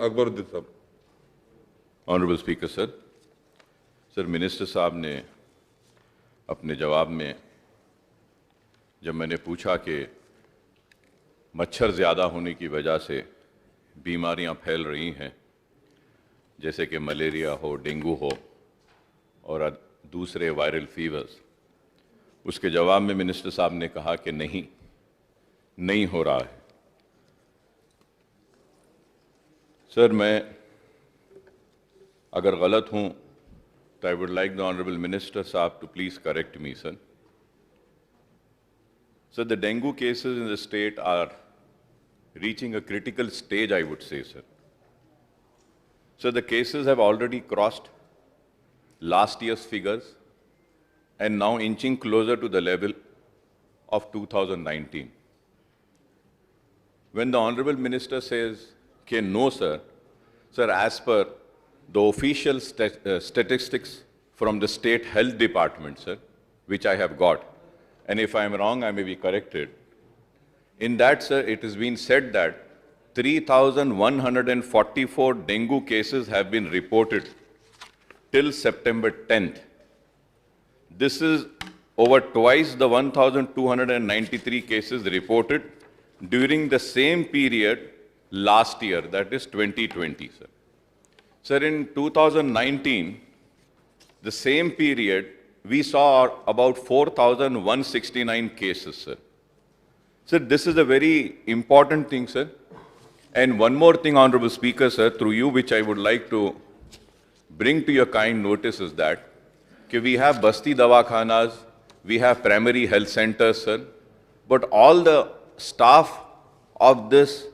अकबरुद्दीन साहब। Honourable speaker sir, minister साहब ने अपने जवाब में जब मैंने पूछा कि मच्छर ज़्यादा होने की वजह से बीमारियां फैल रही हैं, जैसे कि मलेरिया हो, डेंगू हो और दूसरे वायरल फीवर्स, उसके जवाब में मिनिस्टर साहब ने कहा कि नहीं हो रहा है। सर, मैं अगर गलत हूं तो I would like the honourable minister साहब to please correct me, sir. So the dengue cases in the state are reaching a critical stage, I would say, sir. So the cases have already crossed last year's figures and now inching closer to the level of 2019. When the Honorable Minister says, okay, no, sir, as per the official statistics from the State Health Department, sir, which I have got, and if I am wrong, I may be corrected. In that, sir, it has been said that 3,144 dengue cases have been reported till September 10th. This is over twice the 1,293 cases reported during the same period last year, that is 2020, sir. Sir, in 2019, the same period, we saw about 4,169 cases, sir. Sir, this is a very important thing, sir. And one more thing, Honorable Speaker, sir, through you, which I would like to bring to your kind notice is that we have Basti Dawakhanas, we have primary health centers, sir, but all the staff of this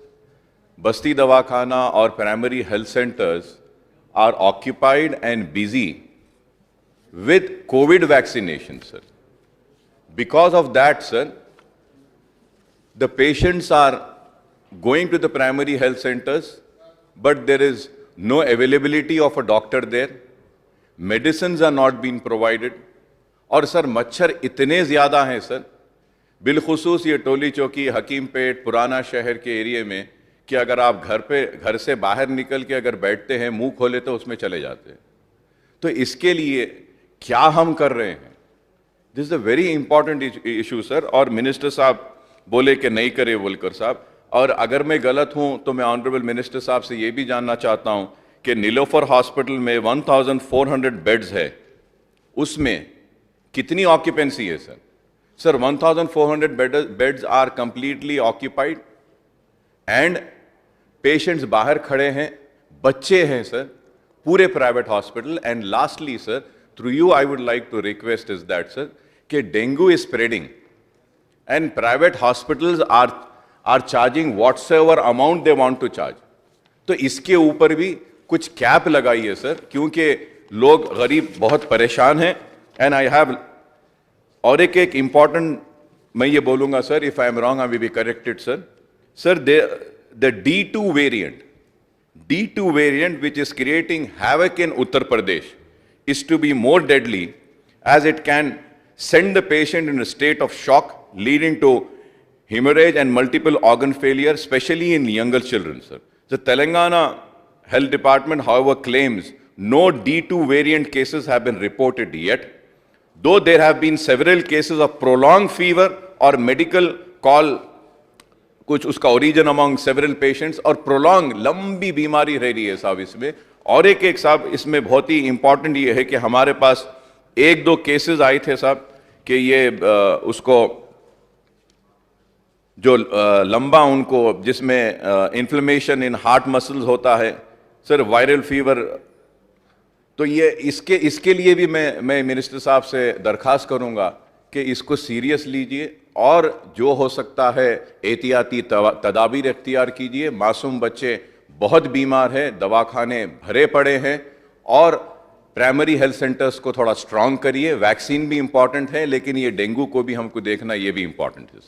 Basti Dawakhana or primary health centers are occupied and busy with COVID vaccination, sir. Because of that, sir, the patients are going to the primary health centers, but there is no availability of a doctor there. Medicines are not being provided. और sir मच्छर इतने ज़्यादा हैं sir, बिलखुसूस ये टोली चौकी, हकीमपेट, पुराना शहर के एरिया में, कि अगर आप घर से बाहर निकल के अगर बैठते हैं, मुंह खोले तो उसमें चले जाते हैं. तो इसके लिए क्या हम कर रहे हैं? This is a very important issue sir. और मिनिस्टर साहब बोले कि नहीं करे बोलकर साहब, और अगर मैं गलत हूं तो मैं ऑनरेबल मिनिस्टर साहब से ये भी जानना चाहता हूं कि नीलोफर हॉस्पिटल में 1400 बेड्स है, उसमें कितनी ऑक्यूपेंसी है sir? Sir 1400 beds are completely occupied and patients बाहर खड़े हैं, बच्चे हैं सर, पूरे private hospital. And lastly sir, through you I would like to request is that sir, कि dengue is spreading and private hospitals are charging whatsoever amount they want to charge. तो इसके ऊपर भी कुछ कैप लगाइए sir, क्योंकि लोग गरीब बहुत परेशान हैं. एंड आई हैव और एक इंपॉर्टेंट मैं ये बोलूंगा sir, if I am wrong I will be corrected sir. Sir the D2 variant which is creating havoc in Uttar Pradesh is to be more deadly, as it can send the patient in a state of shock leading to hemorrhage and multiple organ failure, especially in younger children, sir. The Telangana Health Department, however, claims no D2 variant cases have been reported yet, though there have been several cases of prolonged fever or medical call, कुछ उसका origin among several patients, और prolong लंबी बीमारी रह रही है साहब इसमें. और एक साहब इसमें बहुत ही इंपॉर्टेंट ये है कि हमारे पास 1-2 केसेस आए थे साहब कि ये उसको जो लंबा उनको जिसमें इन्फ्लेमेशन इन हार्ट मसल्स होता है सर, वायरल फीवर. तो ये इसके लिए भी मैं मिनिस्टर साहब से दरखास्त करूंगा कि इसको सीरियस लीजिए और जो हो सकता है एहतियाती तदाबीर इख्तियार कीजिए. मासूम बच्चे बहुत बीमार हैं, दवाखाने भरे पड़े हैं, और प्राइमरी हेल्थ सेंटर्स को थोड़ा स्ट्रांग करिए. वैक्सीन भी इंपॉर्टेंट है, लेकिन ये डेंगू को भी हमको देखना ये भी इंपॉर्टेंट है.